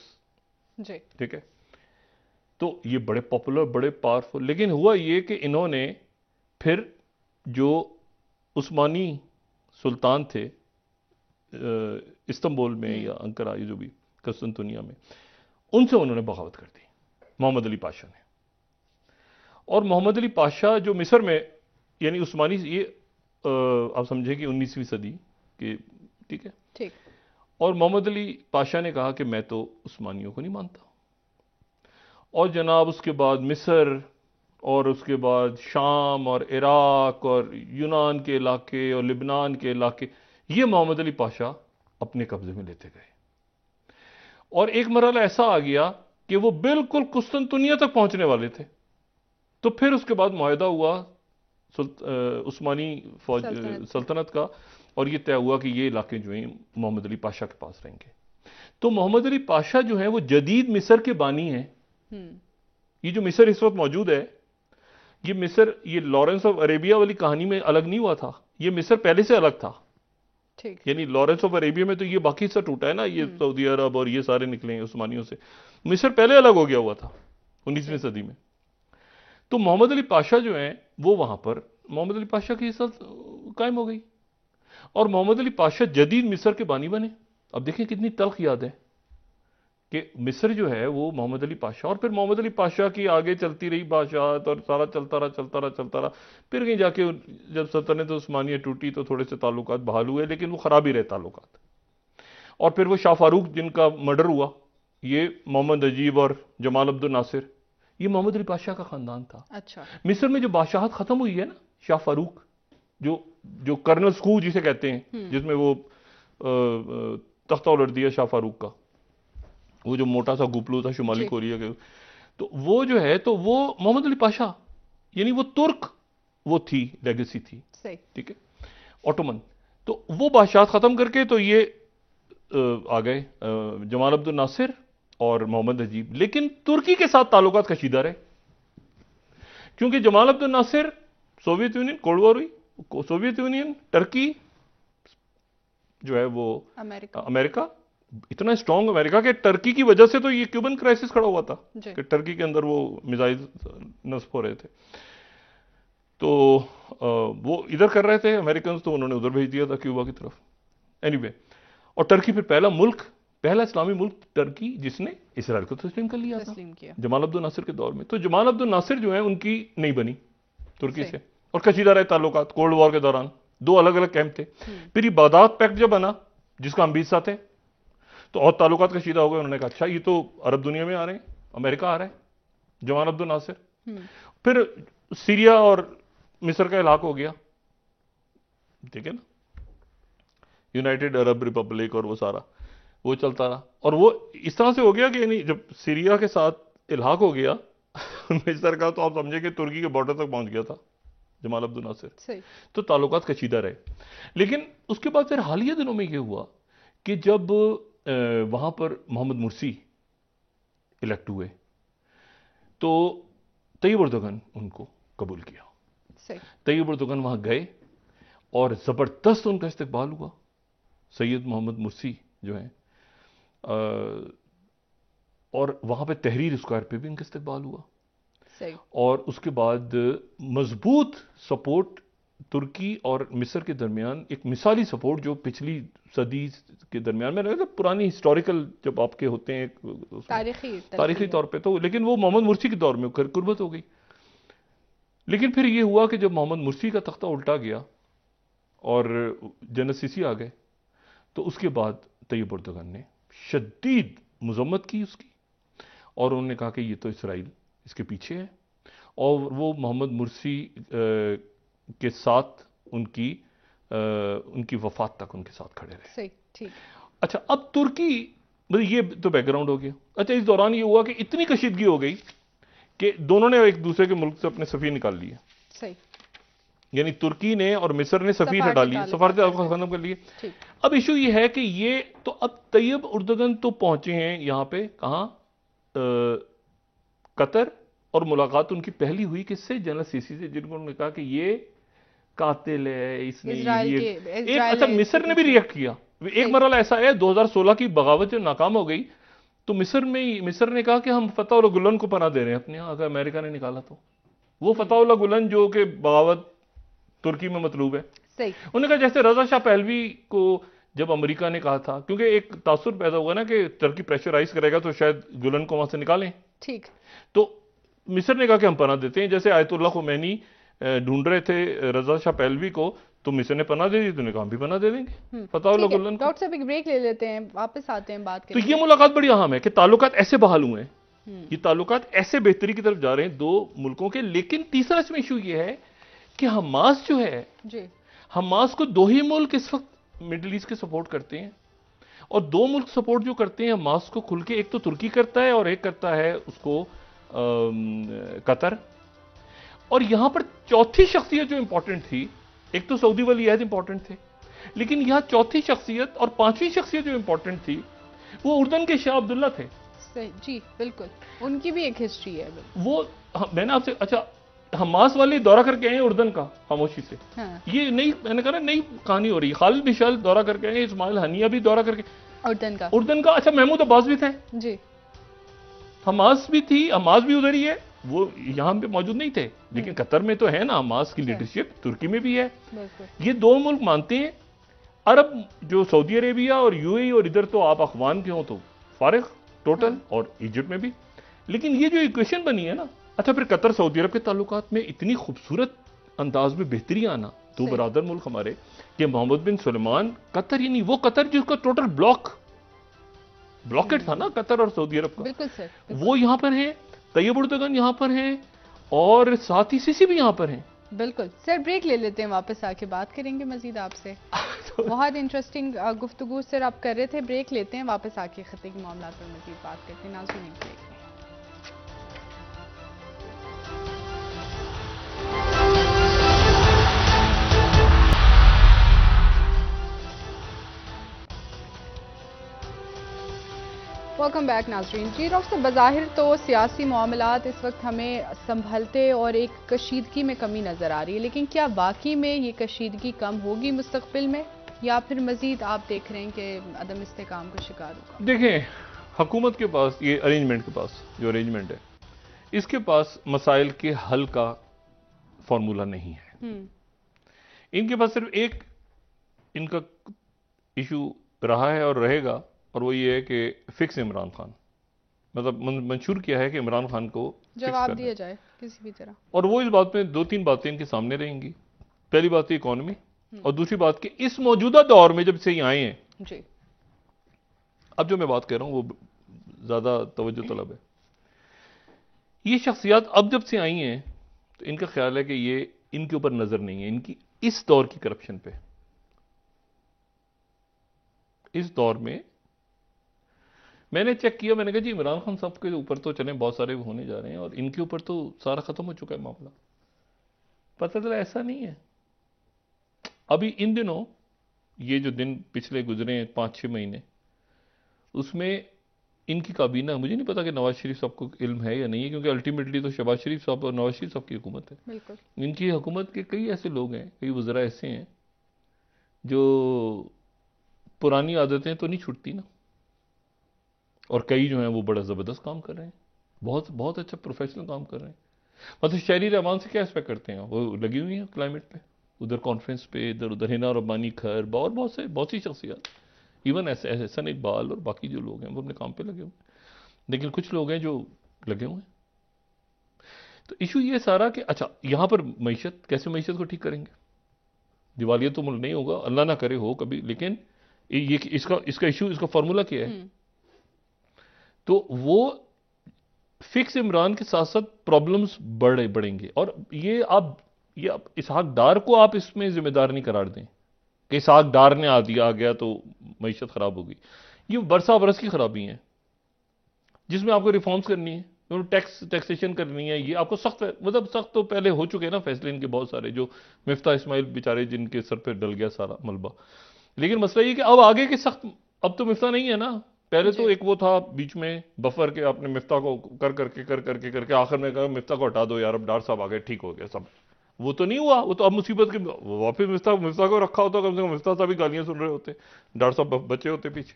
जी। ठीक है। तो ये बड़े पॉपुलर, बड़े पावरफुल, लेकिन हुआ ये कि इन्होंने फिर जो उस्मानी सुल्तान थे इस्तांबुल में या अंकारा, ये जो भी कस्तुनतुनिया में, उनसे उन्होंने बगावत कर दी मोहम्मद अली पाशा ने। और मोहम्मद अली पाशा जो मिस्र में, यानी उस्मानी, ये आप समझे कि 19वीं सदी के, ठीक है, ठीक। और मोहम्मद अली पाशा ने कहा कि मैं तो उस्मानियों को नहीं मानता। और जनाब उसके बाद मिस्र और उसके बाद शाम और इराक और यूनान के इलाके और लिबनान के इलाके, ये मोहम्मद अली पाशा अपने कब्जे में लेते गए। और एक मरहला ऐसा आ गया कि वो बिल्कुल कुस्तुनतुनिया तक पहुंचने वाले थे। तो फिर उसके बाद मुआहदा हुआ उस्मानी फौज सल्तनत का, और ये तय हुआ कि ये इलाके जो हैं मोहम्मद अली पाशा के पास रहेंगे। तो मोहम्मद अली पाशा जो है वो जदीद मिस्र के बानी हैं। ये जो मिस्र इस वक्त मौजूद है, ये मिस्र, ये लॉरेंस ऑफ अरेबिया वाली कहानी में अलग नहीं हुआ था, ये मिस्र पहले से अलग था। ठीक। यानी लॉरेंस ऑफ अरेबिया में तो ये बाकी हिस्सा टूटा है ना, ये सऊदी अरब और ये सारे निकले हैं उस्मानियों से। मिस्र पहले अलग हो गया हुआ था 19वीं सदी में। तो मोहम्मद अली पाशा जो है वो वहां पर मोहम्मद अली पाशा की हिस्सा कायम हो गई, और मोहम्मद अली पाशा जदीद मिस्र के बानी बने। अब देखें कितनी तल्ख याद है कि मिस्र जो है वो मोहम्मद अली पाशा, और फिर मोहम्मद अली पाशा की आगे चलती रही बादशाहत, और सारा चलता रहा। फिर कहीं जाके जब सल्तनत उस्मानिया टूटी तो थोड़े से ताल्लुकात बहाल हुए, लेकिन वो खराब ही रहे ताल्लुकात। और फिर वो शाह फारूक जिनका मर्डर हुआ, ये मोहम्मद अजीब और जमाल अब्दुल नासिर, ये मोहम्मद अली पाशा का खानदान था। अच्छा। मिस्र में जो बादशाहत खत्म हुई है ना, शाह फारूक, जो कर्नल स्कू जिसे कहते हैं, जिसमें वो तख्ता उलट दिया शाह फारूक का, वो जो मोटा सा गुपलू था शुमाली कोरिया के, तो वो जो है, तो वो मोहम्मद अली पाशा, यानी वो तुर्क वो थी, लेगेसी थी, ठीक है, ऑटोमन। तो वो बादशाहत खत्म करके तो ये आ गए जमाल अब्दुल नासिर और मोहम्मद अजीब। लेकिन तुर्की के साथ ताल्लुकात कशीदा रहे, क्योंकि Jamal Abdul Nasser, Soviet Union, cold war हुई, सोवियत यूनियन, टर्की जो है वो अमेरिका इतना स्ट्रांग, अमेरिका के टर्की की वजह से तो ये क्यूबन क्राइसिस खड़ा हुआ था कि टर्की के अंदर वो मिसाइल नस्ब हो रहे थे। तो वो इधर कर रहे थे अमेरिकन, तो उन्होंने उधर भेज दिया था क्यूबा की तरफ। एनीवे, और टर्की फिर पहला इस्लामी मुल्क टर्की जिसने इसराइल को तस्लीम कर लिया था जमाल अब्दुल नासिर के दौर में। तो जमाल अब्दुल नासिर जो है उनकी नहीं बनी तुर्की से, और कशीदा रहे ताल्लुकात। कोल्ड वॉर के दौरान दो अलग अलग कैंप थे। फिर ये बागदाद पैक्ट जब बना, जिसका हम 20 थे, तो और ताल्लुकात कशीदा हो गए। उन्होंने कहा अच्छा ये तो अरब दुनिया में आ रहे हैं, अमेरिका आ रहा है, जमाल अब्दुल नासिर। फिर सीरिया और मिस्र का इलाका हो गया, ठीक है ना, यूनाइटेड अरब रिपब्लिक, और वो सारा वो चलता रहा। और वो इस तरह से हो गया कि यानी जब सीरिया के साथ इलाक हो गया मिस्र का, तो आप समझे कि तुर्की के बॉर्डर तक पहुंच गया था जमाल अब्दुल नासिर। तो ताल्लुकात कशीदा रहे। लेकिन उसके बाद फिर हालिया दिनों में यह हुआ कि जब वहां पर मोहम्मद मुर्सी इलेक्ट हुए, तो तैयब एर्दोगन उनको कबूल किया। तैयब एर्दोगन वहां गए और जबरदस्त उनका इस्तकबाल हुआ। सैयद मोहम्मद मुर्सी जो है, और वहां पे तहरीर स्क्वायर पे भी उनका इस्तकबाल हुआ। और उसके बाद मजबूत सपोर्ट तुर्की और मिस्र के दरमियान, एक मिसाली सपोर्ट जो पिछली सदी के दरमियान में रहता, पुरानी हिस्टोरिकल जब आपके होते हैं तारीखी तौर पे, तो लेकिन वो मोहम्मद मुर्सी के दौर में कुर्बत हो गई। लेकिन फिर ये हुआ कि जब मोहम्मद मुर्सी का तख्ता उल्टा गया और जनरल सीसी आ गए, तो उसके बाद तैयब एर्दोगन ने शदीद मजम्मत की उसकी, और उन्होंने कहा कि ये तो इसराइल इसके पीछे है, और वो मोहम्मद मुर्सी के साथ उनकी वफात तक उनके साथ खड़े रहे। सही, ठीक। अच्छा, अब तुर्की, मतलब ये तो बैकग्राउंड हो गया। अच्छा, इस दौरान ये हुआ कि इतनी कशीदगी हो गई कि दोनों ने एक दूसरे के मुल्क से अपने सफीर निकाल लिए। सही। यानी तुर्की ने और मिस्र ने सफीर हटा लिए, सफारत खत्म कर लिए। अब इशू ये है कि ये तो अब तैयब एर्दोगन तो पहुंचे हैं यहां पे, कहां, कतर और मुलाकात उनकी पहली हुई किससे? जनरल सीसी से, जिनको उन्होंने कहा कि ये कातिल है, इसने अच्छा मिस्र ने भी रिएक्ट किया। एक मरला ऐसा है 2016 की बगावत जो नाकाम हो गई तो मिस्र ने कहा कि हम फतह गुलन को पनाह दे रहे हैं अपने यहां, अगर अमेरिका ने निकाला तो। वो फतह गुलन जो कि बगावत तुर्की में मतलूब है, सही। उन्होंने कहा जैसे रजा शाह पहलवी को जब अमेरिका ने कहा था, क्योंकि एक तासुर पैदा हुआ ना कि तुर्की प्रेशराइज करेगा तो शायद गुलन को वहां से निकालें, ठीक। तो मिस्र ने कहा कि हम पनाह देते हैं। जैसे आयतुल्लाह खुमैनी ढूंढ रहे थे रजा शाह पहलवी को, तो मिस्र ने पनाह दे दी, तो उन्होंने कहा हम भी पनाह दे देंगे फतह गुलन को। डॉक्टर साहब एक ब्रेक ले लेते हैं, वापस आते हैं बात तो ये मुलाकात बड़ी अहम है कि ताल्लुकात ऐसे बहाल हुए हैं, ये ताल्लुकात ऐसे बेहतरी की तरफ जा रहे हैं दो मुल्कों के। लेकिन तीसरा इसमें इशू ये है कि हमास जो है जी, हमास को दो ही मुल्क इस वक्त मिडिल ईस्ट के सपोर्ट करते हैं, और दो मुल्क सपोर्ट जो करते हैं हमास को खुल के, एक तो तुर्की करता है और एक करता है उसको कतर। और यहां पर चौथी शख्सियत जो इंपॉर्टेंट थी, एक तो सऊदी वली अहद इंपॉर्टेंट थे, लेकिन यहां चौथी शख्सियत और पांचवी शख्सियत जो इंपॉर्टेंट थी वो उर्दन के शाह अब्दुल्ला थे। जी बिल्कुल, उनकी भी एक हिस्ट्री है। वो मैंने आपसे, अच्छा हमास वाले दौरा करके आए उर्दन का खामोशी से। हाँ। ये नई, मैंने कहा नई कहानी हो रही है। खालिद बिशाल दौरा करके आए, इस्माइल हनिया भी दौरा करके उर्दन का। अच्छा महमूद अब्बास भी थे जी, हमास भी थी, हमास भी उधर ही है, वो यहां पे मौजूद नहीं थे, लेकिन कतर में तो है ना हमास की लीडरशिप, तुर्की में भी है। ये दो मुल्क मानते हैं। अरब जो सऊदी अरेबिया और यूएई, और इधर तो आप अखवान के हो तो फारिग टोटल, हाँ। और इजिप्ट में भी। लेकिन ये जो इक्वेशन बनी है ना, अच्छा फिर कतर सऊदी अरब के ताल्लुकात में इतनी खूबसूरत अंदाज में बेहतरी आना, दो बरादर मुल्क हमारे, कि मोहम्मद बिन सुलेमान कतर, यानी वो कतर जिसका टोटल ब्लॉकेट था ना कतर और सऊदी अरब का, बिल्कुल सर, वो यहां पर है, तैयब उर्दगन यहां पर हैं, और साथ ही सीसी भी यहां पर हैं। बिल्कुल सर, ब्रेक ले लेते हैं, वापस आके बात करेंगे मजीद आपसे। बहुत इंटरेस्टिंग गुफ्तगू सर आप कर रहे थे, ब्रेक लेते हैं, वापस आके खत्े के मामला पर मजीद बात करते हैं। नाज़रीन ब्रेक। वेलकम बैक नाज़रीन। जी डॉक्टर साहब, बज़ाहिर तो सियासी मामलात इस वक्त हमें संभलते और एक कशीदगी में कमी नज़र आ रही है, लेकिन क्या वाकई में ये कशीदगी कम होगी मुस्तक़बिल में, या फिर मज़ीद आप देख रहे हैं कि अदम इस्तेकाम का शिकार होगा? देखें, हुकूमत के पास ये अरेंजमेंट के पास जो अरेंजमेंट है, इसके पास मसाइल के हल का फॉर्मूला नहीं है। इनके पास सिर्फ एक इनका इशू रहा है और रहेगा, और वो ये है कि फिक्स इमरान खान, मतलब मंशूर किया है कि इमरान खान को जवाब दिया जाए किसी भी तरह। और वो इस बात में दो तीन बातें इनके सामने रहेंगी। पहली बात इकोनॉमी, और दूसरी बात कि इस मौजूदा दौर में जब से ये आए हैं जी, अब जो मैं बात कर रहा हूं वो ज्यादा तवज्जो तलब है। ये शख्सियत अब जब से आई हैं तो इनका ख्याल है कि ये इनके ऊपर नजर नहीं है इनकी इस दौर की करप्शन पे। इस दौर में मैंने चेक किया, मैंने कहा जी इमरान खान साहब के ऊपर तो चले बहुत सारे होने जा रहे हैं, और इनके ऊपर तो सारा खत्म हो चुका है मामला। पता चला ऐसा नहीं है। अभी इन दिनों ये जो दिन पिछले गुजरे हैं 5-6 महीने, उसमें इनकी काबीना, मुझे नहीं पता कि नवाज शरीफ साहब को इल्म है या नहीं है, क्योंकि अल्टीमेटली तो शहबाज शरीफ साहब और नवाज शरीफ साहब की हुकूमत है। बिल्कुल। इनकी हुकूमत के कई ऐसे लोग हैं, कई वज़रा ऐसे हैं जो पुरानी आदतें तो नहीं छूटती ना, और कई जो हैं वो बड़ा ज़बरदस्त काम कर रहे हैं, बहुत बहुत अच्छा प्रोफेशनल काम कर रहे हैं। मतलब शहरी रहमान से क्या एक्सपेक्ट करते हैं, वो लगी हुई हैं क्लाइमेट पे, उधर कॉन्फ्रेंस पे, इधर उधर हिना रब्बानी खैर, बहुत सी शख्सियत, इवन एहसन इकबाल और बाकी जो लोग हैं वो अपने काम पे लगे हुए हैं। लेकिन कुछ लोग हैं जो लगे हुए हैं। तो इशू ये सारा कि अच्छा यहां पर मईशत, कैसे मईशत को ठीक करेंगे? दिवालिया तो मुल्क नहीं होगा, अल्लाह ना करे हो कभी, लेकिन ये इसका इशू, इसका फॉर्मूला क्या है? तो वो फिक्स इमरान के साथ साथ प्रॉब्लम्स बढ़ेंगे, और ये इसहाक डार को आप इसमें जिम्मेदार नहीं करार दें कि इसहाक डार ने आ गया तो मईशत खराब होगी। ये बरसा बरस की खराबी है जिसमें आपको रिफॉर्म्स करनी है, टैक्सेशन करनी है। ये आपको सख्त तो पहले हो चुके हैं ना फैसले इनके बहुत सारे, जो मिफ्ता इस्माइल बेचारे जिनके सर पे डल गया सारा मलबा। लेकिन मसला ये कि अब आगे के सख्त, अब तो मिफ्ता नहीं है ना, पहले तो एक वो था बीच में बफर के, आपने मिफ्ता को करके आखिर में कहा मिफ्ता को हटा दो यार, अब डॉक्टर साहब आ गए, ठीक हो गया सब। वो तो नहीं हुआ, वो तो अब मुसीबत के वापस मिफ्ता को रखा होता, कम से कम मिफ्ता साहब भी गालियां सुन रहे होते, डॉक्टर साहब बचे होते पीछे।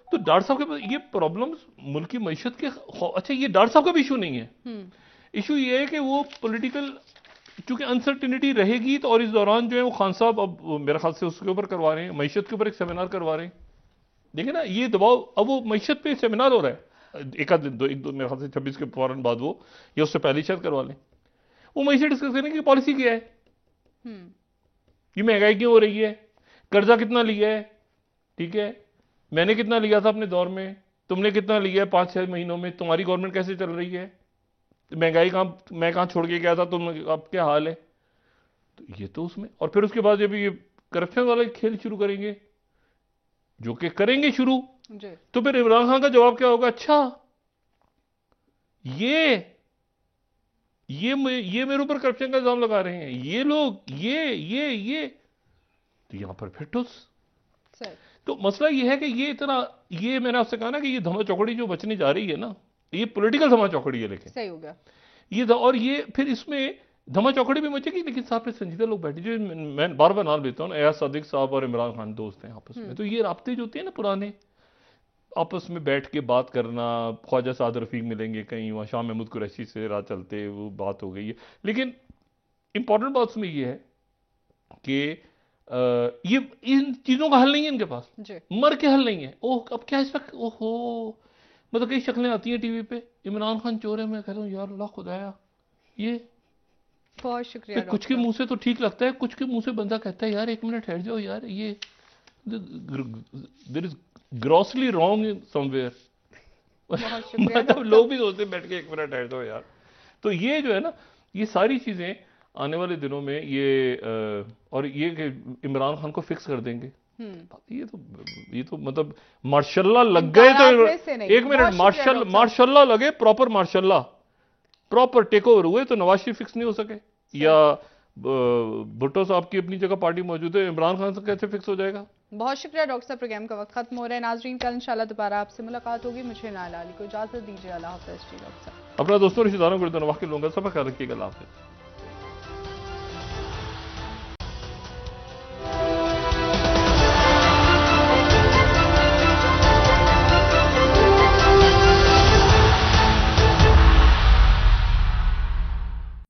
तो डॉक्टर साहब के पास ये प्रॉब्लम्स मुल्क की मईशत के, अच्छा ये डॉक्टर साहब का भी इशू नहीं है, इशू ये है कि वो पॉलिटिकल चूंकि अनसर्टिनिटी रहेगी, तो और इस दौरान जो है वो खान साहब अब मेरे ख्याल से उसके ऊपर करवा रहे हैं, मईशत के ऊपर एक सेमिनार करवा रहे हैं। देखिए ना ये दबाव, अब वो मईशत पे सेमिनार हो रहा है, एक दो मेरे ख्याल से 26 के फौरन बाद वो, या उससे पहले शायद करवा लें, वो मईशत डिस्कस करने की पॉलिसी क्या है, ये महंगाई क्यों हो रही है, कर्जा कितना लिया है, ठीक है, मैंने कितना लिया था अपने दौर में, तुमने कितना लिया है 5-6 महीनों में, तुम्हारी गवर्नमेंट कैसे चल रही है, महंगाई कहां, मैं कहां छोड़ के गया था, तुम अब क्या हाल है। तो ये तो उसमें, और फिर उसके बाद जब ये करप्शन वाला खेल शुरू करेंगे, जो कि करेंगे शुरू, तो फिर इमरान खान का जवाब क्या होगा, अच्छा ये मेरे ऊपर करप्शन का इल्जाम लगा रहे हैं ये लोग, ये तो यहां पर फिर ठुस। तो मसला ये है कि ये इतना, ये मैंने आपसे कहा ना कि ये धमा चौकड़ी जो बचने जा रही है ना, ये पॉलिटिकल धमा चौकड़ी है, लेकिन सही हो गया ये और ये फिर इसमें धमा चौकड़ी भी मचेगी, लेकिन साथ में संजीदा लोग बैठे, जो मैं बार बार नाम लेता हूँ, एयाज सादिक साहब और इमरान खान दोस्त हैं आपस में, तो ये राब्ते जो होते हैं ना पुराने, आपस में बैठ के बात करना, ख्वाजा साद रफीक मिलेंगे कहीं, वहाँ शाह महमूद कुरैशी से राह चलते वो बात हो गई है। लेकिन इंपॉर्टेंट बात उसमें ये है कि ये इन चीजों का हल नहीं है इनके पास, मर के हल नहीं है। ओह अब क्या इस वक्त, ओहो मतलब कई शक्लें आती हैं टीवी पे, इमरान खान चोर है, मैं कहता हूँ यार अल्लाह खुदाया, ये बहुत शुक्रिया। कुछ के मुंह से तो ठीक लगता है, कुछ के मुंह से बंदा कहता है यार एक मिनट ठहर जाओ यार, ये there is grossly wrong somewhere. मतलब लोग भी सोचते बैठ के एक मिनट ठहर जाओ यार। तो ये जो है ना, ये सारी चीजें आने वाले दिनों में ये और ये कि इमरान खान को फिक्स कर देंगे, ये तो मतलब मार्शल्लाह लग गए, तो एक मिनट मार्शल्लाह लगे, प्रॉपर मार्शल्लाह, प्रॉपर टेक ओवर हुए, तो नवाज शरीफ फिक्स नहीं हो सके, या भुट्टो साहब की अपनी जगह पार्टी मौजूद है, इमरान खान से कैसे फिक्स हो जाएगा। बहुत शुक्रिया डॉक्टर साहब, प्रोग्राम का वक्त खत्म हो रहा है। नाजरीन कल इंशाल्लाह दोबारा आपसे मुलाकात होगी। मुझे नाला अली को इजाजत दीजिए, अल्लाह हाफ़िज़। डॉक्टर साहब अपना दोस्तों रिश्तेदारों को के लोगों का सब ख्याल रखिएगा, अल्लाह हाफ़िज़।